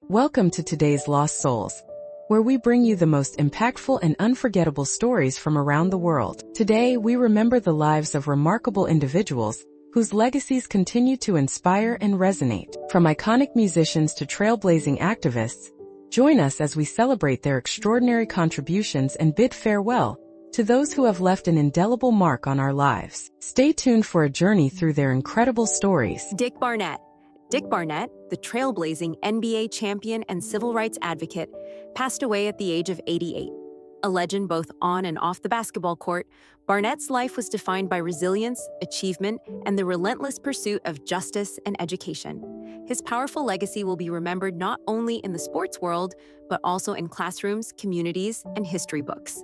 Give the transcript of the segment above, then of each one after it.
Welcome to today's Lost Souls, where we bring you the most impactful and unforgettable stories from around the world. Today, we remember the lives of remarkable individuals whose legacies continue to inspire and resonate. From iconic musicians to trailblazing activists, join us as we celebrate their extraordinary contributions and bid farewell to those who have left an indelible mark on our lives. Stay tuned for a journey through their incredible stories. Dick Barnett. Dick Barnett, the trailblazing NBA champion and civil rights advocate, passed away at the age of 88. A legend both on and off the basketball court, Barnett's life was defined by resilience, achievement, and the relentless pursuit of justice and education. His powerful legacy will be remembered not only in the sports world, but also in classrooms, communities, and history books.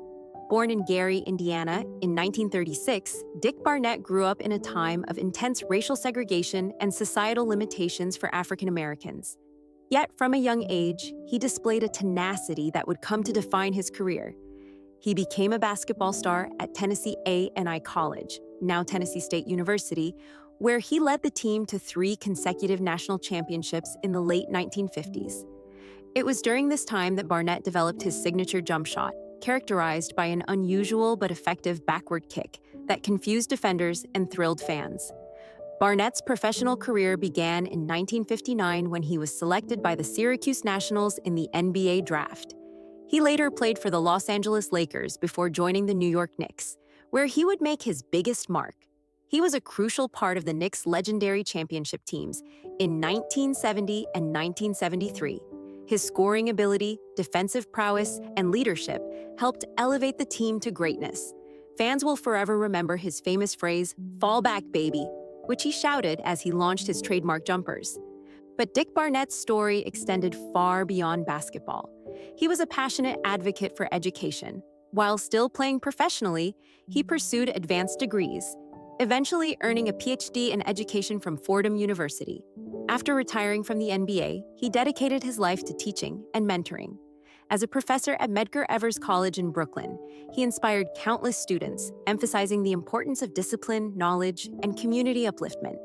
Born in Gary, Indiana, in 1936, Dick Barnett grew up in a time of intense racial segregation and societal limitations for African Americans. Yet, from a young age, he displayed a tenacity that would come to define his career. He became a basketball star at Tennessee A&I College, now Tennessee State University, where he led the team to 3 consecutive national championships in the late 1950s. It was during this time that Barnett developed his signature jump shot, characterized by an unusual but effective backward kick that confused defenders and thrilled fans. Barnett's professional career began in 1959 when he was selected by the Syracuse Nationals in the NBA draft. He later played for the Los Angeles Lakers before joining the New York Knicks, where he would make his biggest mark. He was a crucial part of the Knicks' legendary championship teams in 1970 and 1973. His scoring ability, defensive prowess, and leadership helped elevate the team to greatness. Fans will forever remember his famous phrase, "Fall back, baby," which he shouted as he launched his trademark jumpers. But Dick Barnett's story extended far beyond basketball. He was a passionate advocate for education. While still playing professionally, he pursued advanced degrees, eventually earning a PhD in education from Fordham University. After retiring from the NBA, he dedicated his life to teaching and mentoring. As a professor at Medgar Evers College in Brooklyn, he inspired countless students, emphasizing the importance of discipline, knowledge, and community upliftment.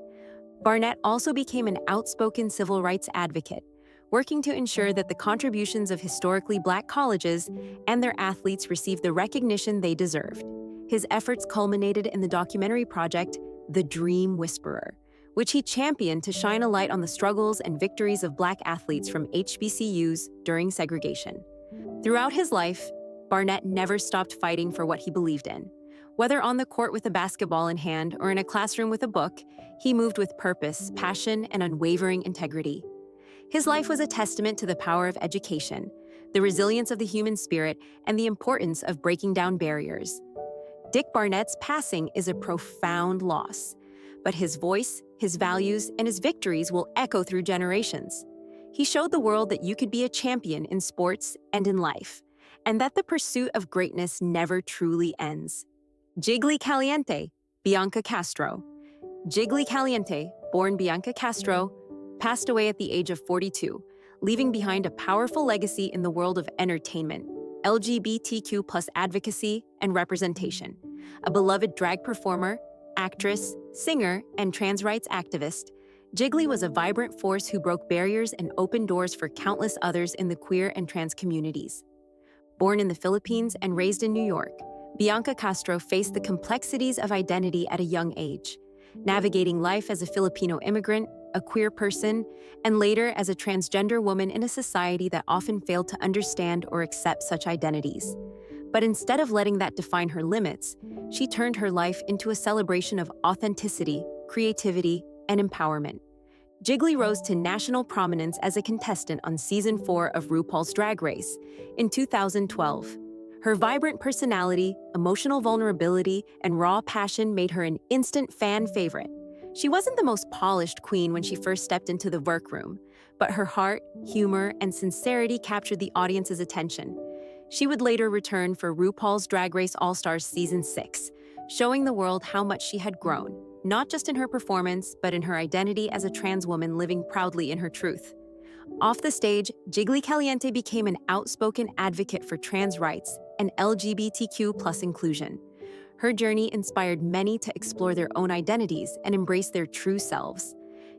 Barnett also became an outspoken civil rights advocate, working to ensure that the contributions of historically Black colleges and their athletes received the recognition they deserved. His efforts culminated in the documentary project, The Dream Whisperer, which he championed to shine a light on the struggles and victories of Black athletes from HBCUs during segregation. Throughout his life, Barnett never stopped fighting for what he believed in. Whether on the court with a basketball in hand or in a classroom with a book, he moved with purpose, passion, and unwavering integrity. His life was a testament to the power of education, the resilience of the human spirit, and the importance of breaking down barriers. Dick Barnett's passing is a profound loss, but his voice, his values, and his victories will echo through generations. He showed the world that you could be a champion in sports and in life, and that the pursuit of greatness never truly ends. Jiggly Caliente, Bianca Castro. Jiggly Caliente, born Bianca Castro, passed away at the age of 42, leaving behind a powerful legacy in the world of entertainment, LGBTQ+ advocacy, and representation. A beloved drag performer, actress, singer, and trans rights activist, Jiggly was a vibrant force who broke barriers and opened doors for countless others in the queer and trans communities. Born in the Philippines and raised in New York, Bianca Castro faced the complexities of identity at a young age, navigating life as a Filipino immigrant, a queer person, and later as a transgender woman in a society that often failed to understand or accept such identities. But instead of letting that define her limits, she turned her life into a celebration of authenticity, creativity, and empowerment. Jiggly rose to national prominence as a contestant on Season 4 of RuPaul's Drag Race in 2012. Her vibrant personality, emotional vulnerability, and raw passion made her an instant fan favorite. She wasn't the most polished queen when she first stepped into the workroom, but her heart, humor, and sincerity captured the audience's attention. She would later return for RuPaul's Drag Race All-Stars Season 6, showing the world how much she had grown, not just in her performance, but in her identity as a trans woman living proudly in her truth. Off the stage, Jiggly Caliente became an outspoken advocate for trans rights and LGBTQ+ inclusion. Her journey inspired many to explore their own identities and embrace their true selves.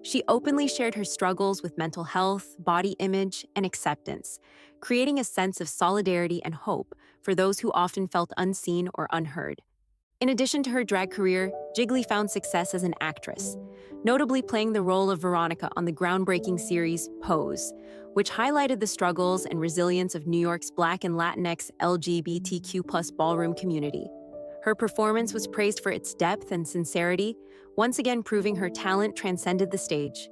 She openly shared her struggles with mental health, body image, and acceptance, creating a sense of solidarity and hope for those who often felt unseen or unheard. In addition to her drag career, Jiggly found success as an actress, notably playing the role of Veronica on the groundbreaking series Pose, which highlighted the struggles and resilience of New York's Black and Latinx LGBTQ+ ballroom community. Her performance was praised for its depth and sincerity, once again proving her talent transcended the stage.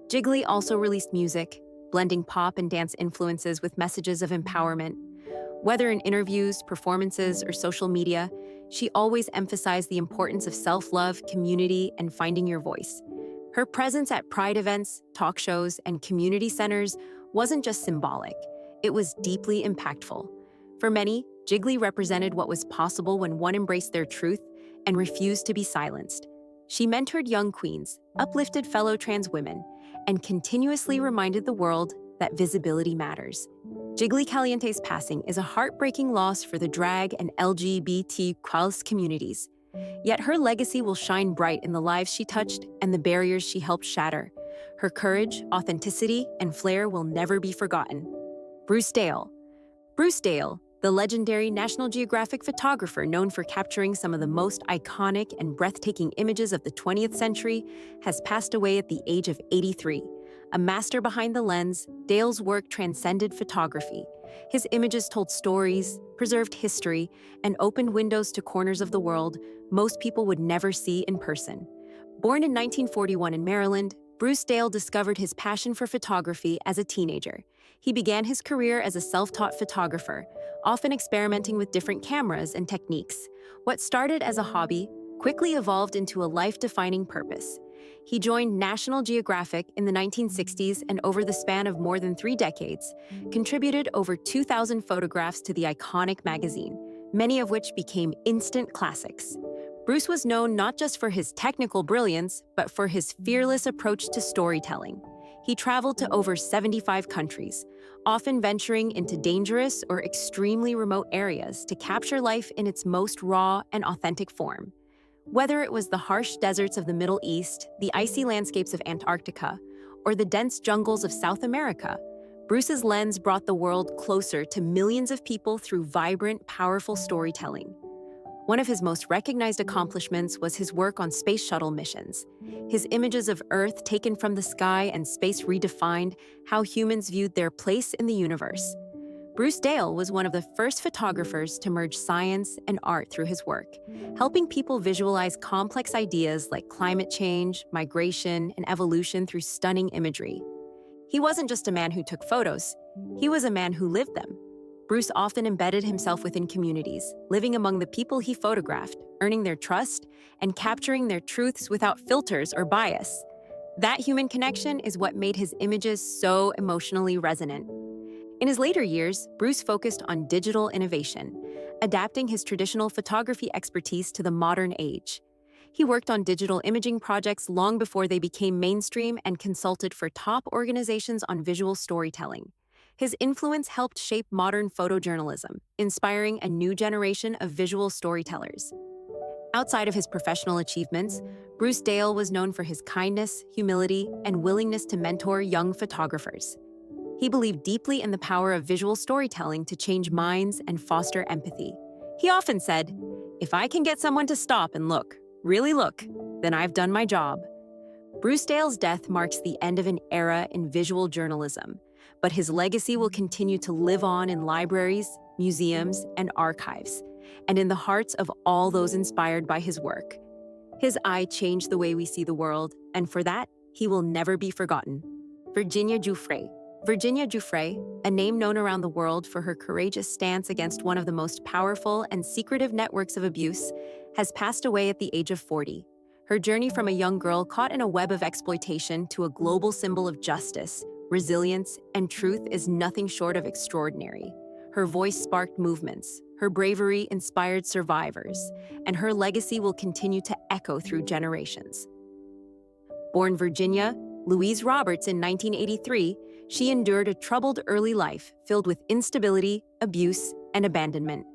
Jiggly also released music, blending pop and dance influences with messages of empowerment. Whether in interviews, performances, or social media, she always emphasized the importance of self-love, community, and finding your voice. Her presence at Pride events, talk shows, and community centers wasn't just symbolic, it was deeply impactful. For many, Jiggly represented what was possible when one embraced their truth and refused to be silenced. She mentored young queens, uplifted fellow trans women, and continuously reminded the world that visibility matters. Jiggly Caliente's passing is a heartbreaking loss for the drag and LGBTQ+ communities. Yet her legacy will shine bright in the lives she touched and the barriers she helped shatter. Her courage, authenticity, and flair will never be forgotten. Bruce Dale. Bruce Dale, the legendary National Geographic photographer known for capturing some of the most iconic and breathtaking images of the 20th century, has passed away at the age of 83. A master behind the lens, Dale's work transcended photography. His images told stories, preserved history, and opened windows to corners of the world most people would never see in person. Born in 1941 in Maryland, Bruce Dale discovered his passion for photography as a teenager. He began his career as a self-taught photographer, often experimenting with different cameras and techniques. What started as a hobby quickly evolved into a life-defining purpose. He joined National Geographic in the 1960s and over the span of more than 3 decades, contributed over 2,000 photographs to the iconic magazine, many of which became instant classics. Bruce was known not just for his technical brilliance, but for his fearless approach to storytelling. He traveled to over 75 countries, often venturing into dangerous or extremely remote areas to capture life in its most raw and authentic form. Whether it was the harsh deserts of the Middle East, the icy landscapes of Antarctica, or the dense jungles of South America, Bruce's lens brought the world closer to millions of people through vibrant, powerful storytelling. One of his most recognized accomplishments was his work on space shuttle missions. His images of Earth taken from the sky and space redefined how humans viewed their place in the universe. Bruce Dale was one of the first photographers to merge science and art through his work, helping people visualize complex ideas like climate change, migration, and evolution through stunning imagery. He wasn't just a man who took photos, he was a man who lived them. Bruce often embedded himself within communities, living among the people he photographed, earning their trust, and capturing their truths without filters or bias. That human connection is what made his images so emotionally resonant. In his later years, Bruce focused on digital innovation, adapting his traditional photography expertise to the modern age. He worked on digital imaging projects long before they became mainstream and consulted for top organizations on visual storytelling. His influence helped shape modern photojournalism, inspiring a new generation of visual storytellers. Outside of his professional achievements, Bruce Dale was known for his kindness, humility, and willingness to mentor young photographers. He believed deeply in the power of visual storytelling to change minds and foster empathy. He often said, "If I can get someone to stop and look, really look, then I've done my job." Bruce Dale's death marks the end of an era in visual journalism, but his legacy will continue to live on in libraries, museums, and archives, and in the hearts of all those inspired by his work. His eye changed the way we see the world, and for that, he will never be forgotten. Virginia Giuffre. Virginia Giuffre, a name known around the world for her courageous stance against one of the most powerful and secretive networks of abuse, has passed away at the age of 40. Her journey from a young girl caught in a web of exploitation to a global symbol of justice, resilience, and truth is nothing short of extraordinary. Her voice sparked movements, her bravery inspired survivors, and her legacy will continue to echo through generations. Born Virginia Louise Roberts in 1983, she endured a troubled early life filled with instability, abuse, and abandonment.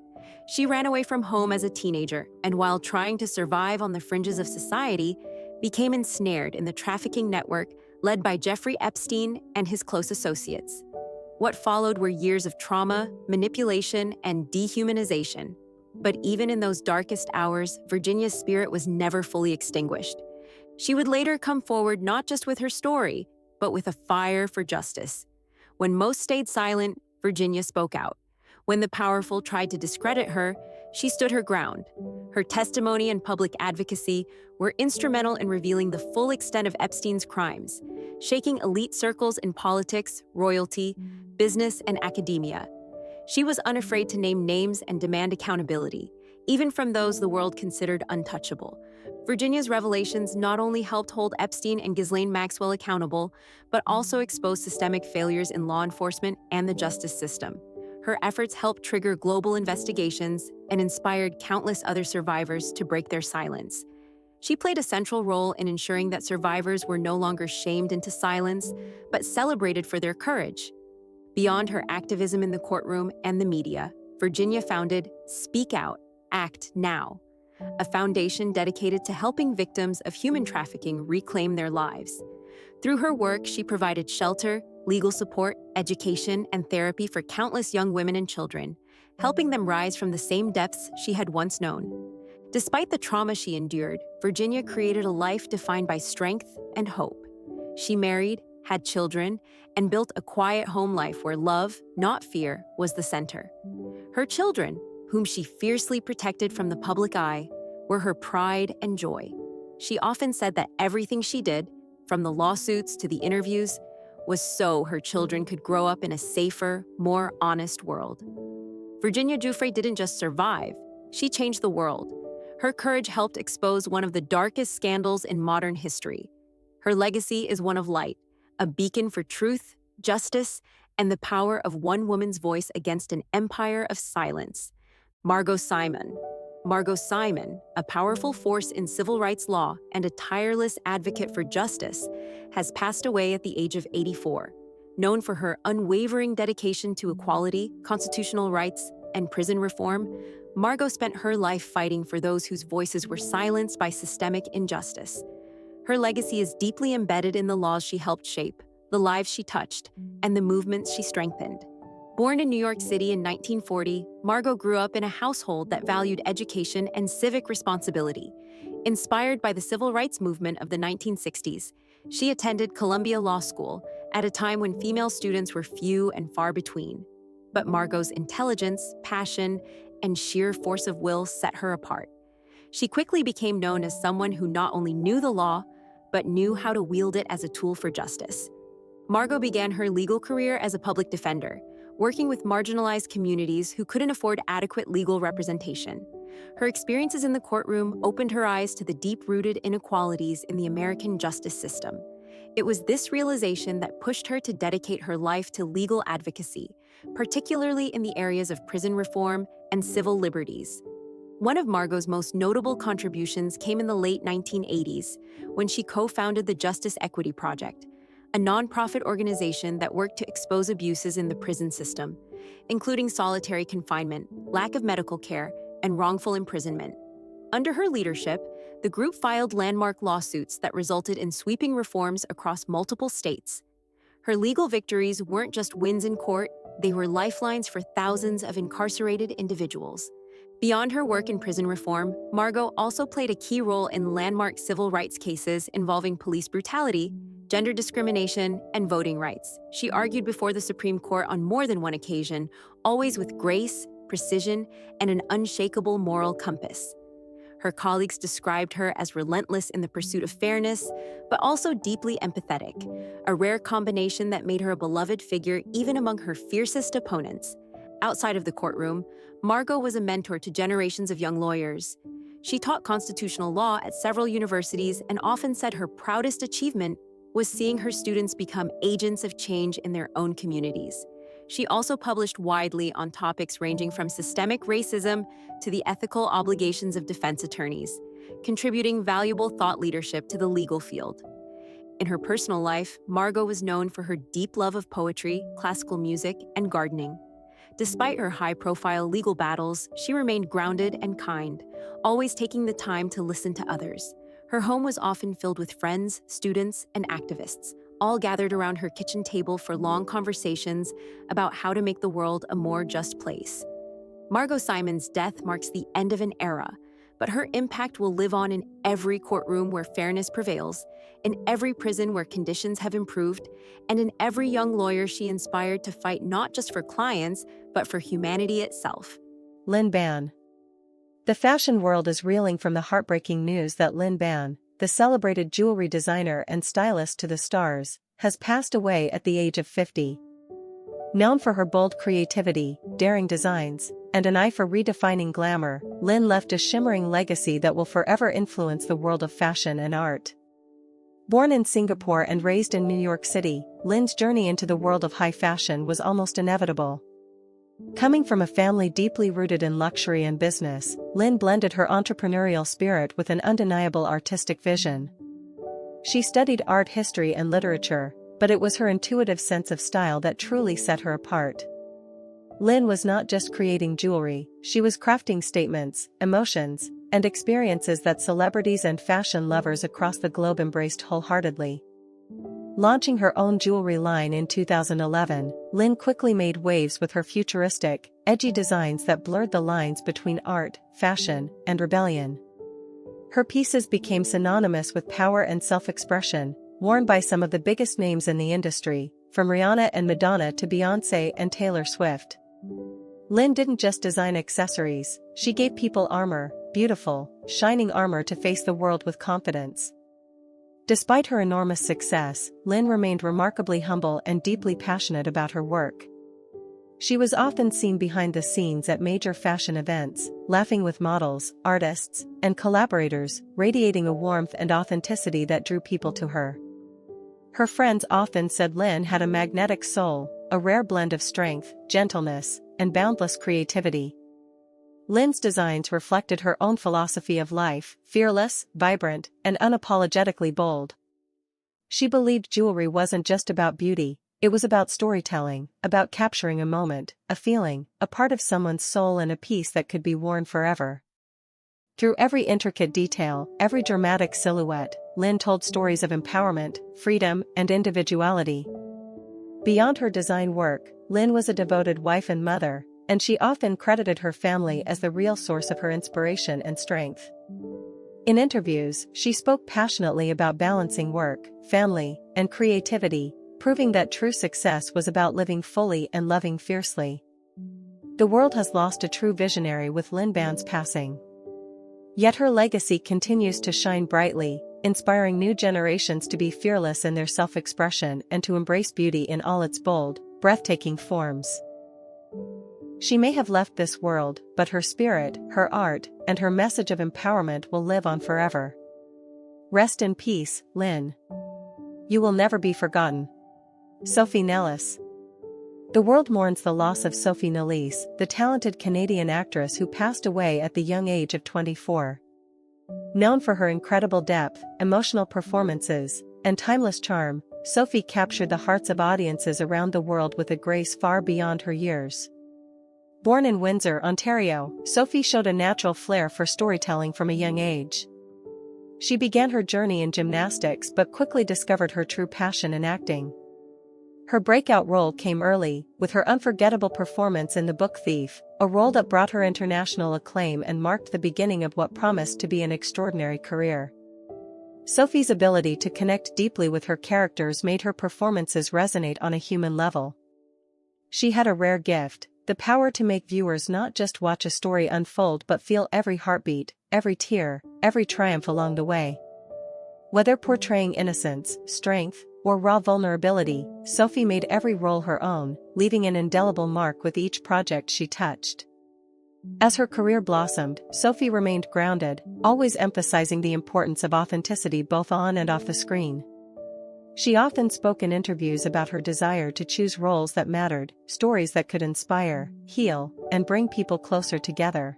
She ran away from home as a teenager, and while trying to survive on the fringes of society, became ensnared in the trafficking network led by Jeffrey Epstein and his close associates. What followed were years of trauma, manipulation, and dehumanization. But even in those darkest hours, Virginia's spirit was never fully extinguished. She would later come forward not just with her story, but with a fire for justice. When most stayed silent, Virginia spoke out. When the powerful tried to discredit her, she stood her ground. Her testimony and public advocacy were instrumental in revealing the full extent of Epstein's crimes, shaking elite circles in politics, royalty, business, and academia. She was unafraid to name names and demand accountability, even from those the world considered untouchable. Virginia's revelations not only helped hold Epstein and Ghislaine Maxwell accountable, but also exposed systemic failures in law enforcement and the justice system. Her efforts helped trigger global investigations and inspired countless other survivors to break their silence. She played a central role in ensuring that survivors were no longer shamed into silence, but celebrated for their courage. Beyond her activism in the courtroom and the media, Virginia founded Speak Out, Act Now, a foundation dedicated to helping victims of human trafficking reclaim their lives. Through her work, she provided shelter, legal support, education, and therapy for countless young women and children, helping them rise from the same depths she had once known. Despite the trauma she endured, Virginia created a life defined by strength and hope. She married, had children, and built a quiet home life where love, not fear, was the center. Her children, whom she fiercely protected from the public eye, were her pride and joy. She often said that everything she did, from the lawsuits to the interviews, was so her children could grow up in a safer, more honest world. Virginia Giuffre didn't just survive, she changed the world. Her courage helped expose one of the darkest scandals in modern history. Her legacy is one of light, a beacon for truth, justice, and the power of one woman's voice against an empire of silence. Margot Simon. Margot Simon, a powerful force in civil rights law and a tireless advocate for justice, has passed away at the age of 84. Known for her unwavering dedication to equality, constitutional rights, and prison reform, Margot spent her life fighting for those whose voices were silenced by systemic injustice. Her legacy is deeply embedded in the laws she helped shape, the lives she touched, and the movements she strengthened. Born in New York City in 1940, Margot grew up in a household that valued education and civic responsibility. Inspired by the civil rights movement of the 1960s, she attended Columbia Law School at a time when female students were few and far between. But Margot's intelligence, passion, and sheer force of will set her apart. She quickly became known as someone who not only knew the law, but knew how to wield it as a tool for justice. Margot began her legal career as a public defender, working with marginalized communities who couldn't afford adequate legal representation. Her experiences in the courtroom opened her eyes to the deep-rooted inequalities in the American justice system. It was this realization that pushed her to dedicate her life to legal advocacy, particularly in the areas of prison reform and civil liberties. One of Margot's most notable contributions came in the late 1980s, when she co-founded the Justice Equity Project, a nonprofit organization that worked to expose abuses in the prison system, including solitary confinement, lack of medical care, and wrongful imprisonment. Under her leadership, the group filed landmark lawsuits that resulted in sweeping reforms across multiple states. Her legal victories weren't just wins in court, they were lifelines for thousands of incarcerated individuals. Beyond her work in prison reform, Margot also played a key role in landmark civil rights cases involving police brutality, gender discrimination, and voting rights. She argued before the Supreme Court on more than one occasion, always with grace, precision, and an unshakable moral compass. Her colleagues described her as relentless in the pursuit of fairness, but also deeply empathetic, a rare combination that made her a beloved figure even among her fiercest opponents. Outside of the courtroom, Margot was a mentor to generations of young lawyers. She taught constitutional law at several universities and often said her proudest achievement was seeing her students become agents of change in their own communities. She also published widely on topics ranging from systemic racism to the ethical obligations of defense attorneys, contributing valuable thought leadership to the legal field. In her personal life, Margot was known for her deep love of poetry, classical music, and gardening. Despite her high-profile legal battles, she remained grounded and kind, always taking the time to listen to others. Her home was often filled with friends, students, and activists, all gathered around her kitchen table for long conversations about how to make the world a more just place. Margot Simon's death marks the end of an era, but her impact will live on in every courtroom where fairness prevails, in every prison where conditions have improved, and in every young lawyer she inspired to fight not just for clients, but for humanity itself. Lynn Ban. The fashion world is reeling from the heartbreaking news that Lynn Ban, the celebrated jewelry designer and stylist to the stars, has passed away at the age of 50. Known for her bold creativity, daring designs, and an eye for redefining glamour, Lynn left a shimmering legacy that will forever influence the world of fashion and art. Born in Singapore and raised in New York City, Lynn's journey into the world of high fashion was almost inevitable. Coming from a family deeply rooted in luxury and business, Lynn blended her entrepreneurial spirit with an undeniable artistic vision. She studied art history and literature, but it was her intuitive sense of style that truly set her apart. Lynn was not just creating jewelry, she was crafting statements, emotions, and experiences that celebrities and fashion lovers across the globe embraced wholeheartedly. Launching her own jewelry line in 2011, Lynn quickly made waves with her futuristic, edgy designs that blurred the lines between art, fashion, and rebellion. Her pieces became synonymous with power and self-expression, worn by some of the biggest names in the industry, from Rihanna and Madonna to Beyoncé and Taylor Swift. Lynn didn't just design accessories, she gave people armor, beautiful, shining armor to face the world with confidence. Despite her enormous success, Lynn remained remarkably humble and deeply passionate about her work. She was often seen behind the scenes at major fashion events, laughing with models, artists, and collaborators, radiating a warmth and authenticity that drew people to her. Her friends often said Lynn had a magnetic soul, a rare blend of strength, gentleness, and boundless creativity. Lynn's designs reflected her own philosophy of life, fearless, vibrant, and unapologetically bold. She believed jewelry wasn't just about beauty, it was about storytelling, about capturing a moment, a feeling, a part of someone's soul and a piece that could be worn forever. Through every intricate detail, every dramatic silhouette, Lynn told stories of empowerment, freedom, and individuality. Beyond her design work, Lynn was a devoted wife and mother, and she often credited her family as the real source of her inspiration and strength. In interviews, she spoke passionately about balancing work, family, and creativity, proving that true success was about living fully and loving fiercely. The world has lost a true visionary with Lynn Ban's passing. Yet her legacy continues to shine brightly, inspiring new generations to be fearless in their self-expression and to embrace beauty in all its bold, breathtaking forms. She may have left this world, but her spirit, her art, and her message of empowerment will live on forever. Rest in peace, Lynn. You will never be forgotten. Sophie Nellis. The world mourns the loss of Sophie Nellis, the talented Canadian actress who passed away at the young age of 24. Known for her incredible depth, emotional performances, and timeless charm, Sophie captured the hearts of audiences around the world with a grace far beyond her years. Born in Windsor, Ontario, Sophie showed a natural flair for storytelling from a young age. She began her journey in gymnastics but quickly discovered her true passion in acting. Her breakout role came early, with her unforgettable performance in The Book Thief, a role that brought her international acclaim and marked the beginning of what promised to be an extraordinary career. Sophie's ability to connect deeply with her characters made her performances resonate on a human level. She had a rare gift, the power to make viewers not just watch a story unfold but feel every heartbeat, every tear, every triumph along the way. Whether portraying innocence, strength, or raw vulnerability, Sophie made every role her own, leaving an indelible mark with each project she touched. As her career blossomed, Sophie remained grounded, always emphasizing the importance of authenticity both on and off the screen. She often spoke in interviews about her desire to choose roles that mattered, stories that could inspire, heal, and bring people closer together.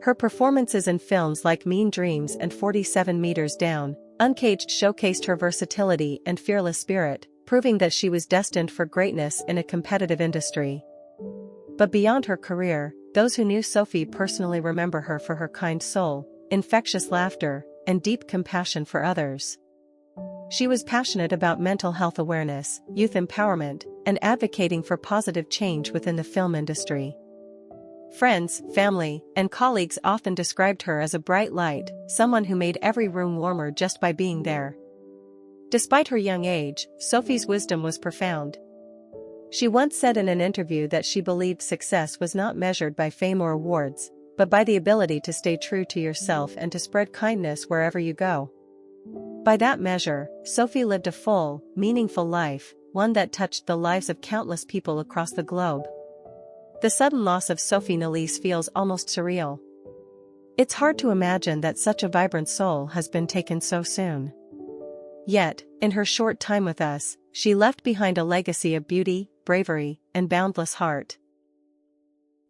Her performances in films like Mean Dreams and 47 Meters Down, Uncaged showcased her versatility and fearless spirit, proving that she was destined for greatness in a competitive industry. But beyond her career, those who knew Sophie personally remember her for her kind soul, infectious laughter, and deep compassion for others. She was passionate about mental health awareness, youth empowerment, and advocating for positive change within the film industry. Friends, family, and colleagues often described her as a bright light, someone who made every room warmer just by being there. Despite her young age, Sophie's wisdom was profound. She once said in an interview that she believed success was not measured by fame or awards, but by the ability to stay true to yourself and to spread kindness wherever you go. By that measure, Sophie lived a full, meaningful life, one that touched the lives of countless people across the globe. The sudden loss of Sophie Nélisse feels almost surreal. It's hard to imagine that such a vibrant soul has been taken so soon. Yet, in her short time with us, she left behind a legacy of beauty, bravery, and boundless heart.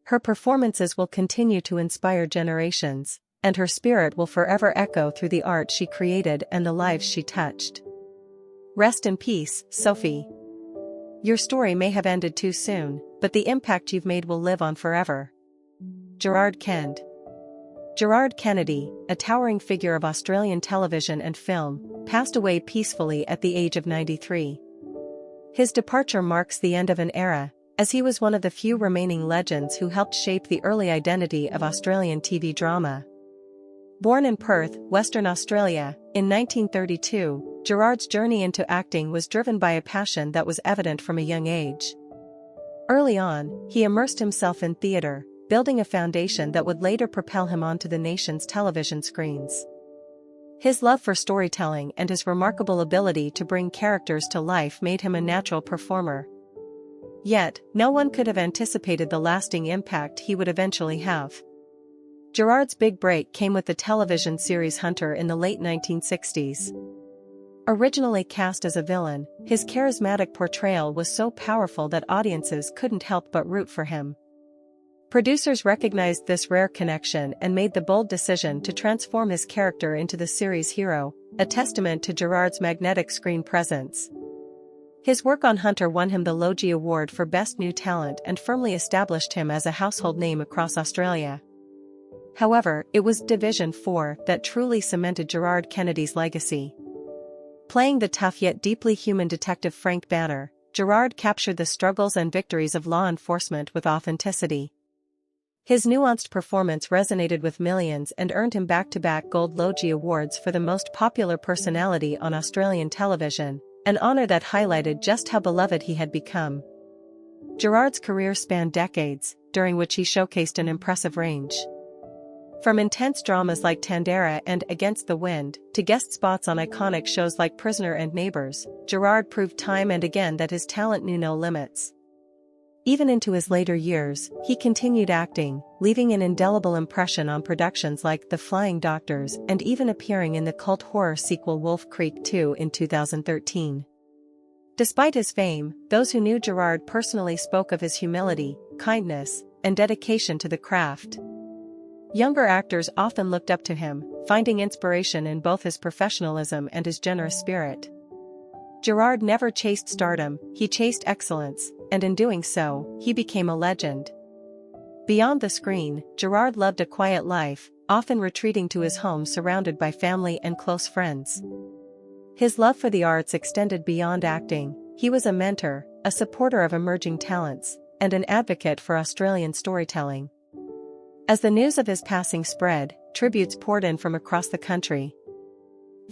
Her performances will continue to inspire generations, and her spirit will forever echo through the art she created and the lives she touched. Rest in peace, Sophie. Your story may have ended too soon, but the impact you've made will live on forever. Gerard Kennedy. Gerard Kennedy, a towering figure of Australian television and film, passed away peacefully at the age of 93. His departure marks the end of an era, as he was one of the few remaining legends who helped shape the early identity of Australian TV drama. Born in Perth, Western Australia, in 1932, Gerard's journey into acting was driven by a passion that was evident from a young age. Early on, he immersed himself in theatre, building a foundation that would later propel him onto the nation's television screens. His love for storytelling and his remarkable ability to bring characters to life made him a natural performer. Yet, no one could have anticipated the lasting impact he would eventually have. Gerard's big break came with the television series Hunter in the late 1960s. Originally cast as a villain, his charismatic portrayal was so powerful that audiences couldn't help but root for him. Producers recognized this rare connection and made the bold decision to transform his character into the series' hero, a testament to Gerard's magnetic screen presence. His work on Hunter won him the Logie Award for Best New Talent and firmly established him as a household name across Australia. However, it was Division 4 that truly cemented Gerard Kennedy's legacy. Playing the tough yet deeply human detective Frank Banner, Gerard captured the struggles and victories of law enforcement with authenticity. His nuanced performance resonated with millions and earned him back-to-back Gold Logie Awards for the most popular personality on Australian television, an honour that highlighted just how beloved he had become. Gerard's career spanned decades, during which he showcased an impressive range. From intense dramas like Tandera and Against the Wind, to guest spots on iconic shows like Prisoner and Neighbours, Gerard proved time and again that his talent knew no limits. Even into his later years, he continued acting, leaving an indelible impression on productions like The Flying Doctors and even appearing in the cult horror sequel Wolf Creek 2 in 2013. Despite his fame, those who knew Gerard personally spoke of his humility, kindness, and dedication to the craft. Younger actors often looked up to him, finding inspiration in both his professionalism and his generous spirit. Gerard never chased stardom, he chased excellence, and in doing so, he became a legend. Beyond the screen, Gerard loved a quiet life, often retreating to his home surrounded by family and close friends. His love for the arts extended beyond acting. He was a mentor, a supporter of emerging talents, and an advocate for Australian storytelling. As the news of his passing spread, tributes poured in from across the country.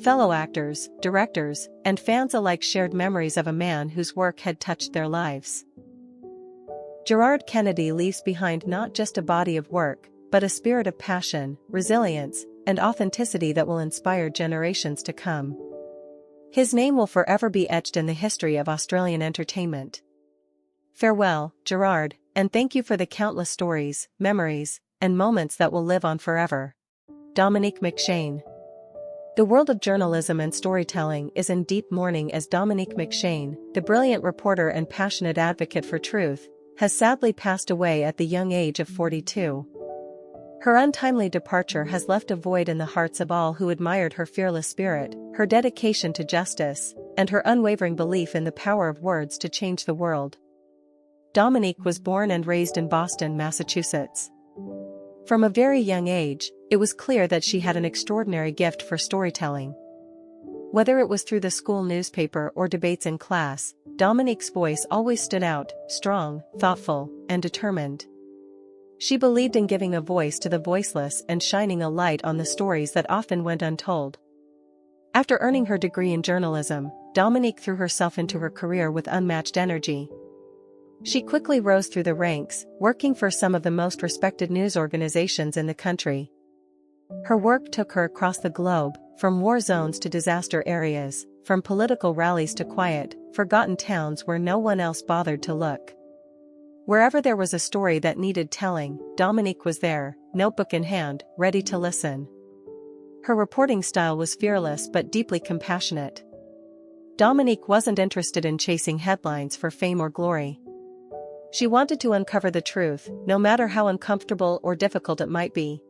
Fellow actors, directors, and fans alike shared memories of a man whose work had touched their lives. Gerard Kennedy leaves behind not just a body of work, but a spirit of passion, resilience, and authenticity that will inspire generations to come. His name will forever be etched in the history of Australian entertainment. Farewell, Gerard, and thank you for the countless stories, memories, and moments that will live on forever. Dominique McShane. The world of journalism and storytelling is in deep mourning as Dominique McShane, the brilliant reporter and passionate advocate for truth, has sadly passed away at the young age of 42. Her untimely departure has left a void in the hearts of all who admired her fearless spirit, her dedication to justice, and her unwavering belief in the power of words to change the world. Dominique was born and raised in Boston, Massachusetts. From a very young age, It was clear that she had an extraordinary gift for storytelling. Whether it was through the school newspaper or debates in class, Dominique's voice always stood out, strong, thoughtful, and determined. She believed in giving a voice to the voiceless and shining a light on the stories that often went untold. After earning her degree in journalism, Dominique threw herself into her career with unmatched energy. She quickly rose through the ranks, working for some of the most respected news organizations in the country. Her work took her across the globe, from war zones to disaster areas, from political rallies to quiet, forgotten towns where no one else bothered to look. Wherever there was a story that needed telling, Dominique was there, notebook in hand, ready to listen. Her reporting style was fearless but deeply compassionate. Dominique wasn't interested in chasing headlines for fame or glory. She wanted to uncover the truth, no matter how uncomfortable or difficult it might be.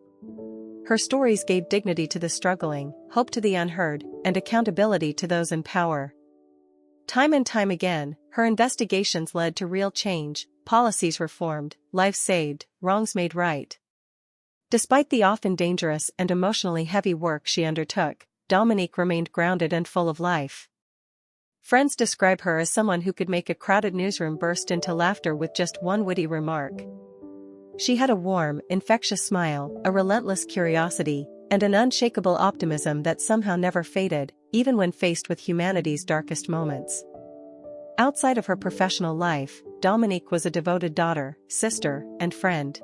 Her stories gave dignity to the struggling, hope to the unheard, and accountability to those in power. Time and time again, her investigations led to real change, policies reformed, lives saved, wrongs made right. Despite the often dangerous and emotionally heavy work she undertook, Dominique remained grounded and full of life. Friends describe her as someone who could make a crowded newsroom burst into laughter with just one witty remark. She had a warm, infectious smile, a relentless curiosity, and an unshakable optimism that somehow never faded, even when faced with humanity's darkest moments. Outside of her professional life, Dominique was a devoted daughter, sister, and friend.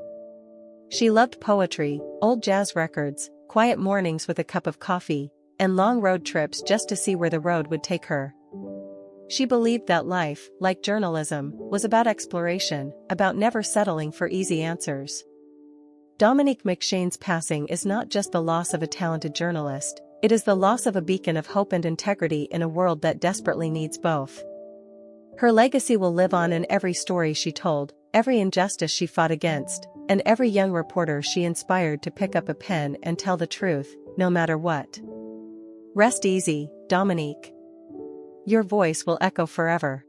She loved poetry, old jazz records, quiet mornings with a cup of coffee, and long road trips just to see where the road would take her. She believed that life, like journalism, was about exploration, about never settling for easy answers. Dominique McShane's passing is not just the loss of a talented journalist, it is the loss of a beacon of hope and integrity in a world that desperately needs both. Her legacy will live on in every story she told, every injustice she fought against, and every young reporter she inspired to pick up a pen and tell the truth, no matter what. Rest easy, Dominique. Your voice will echo forever.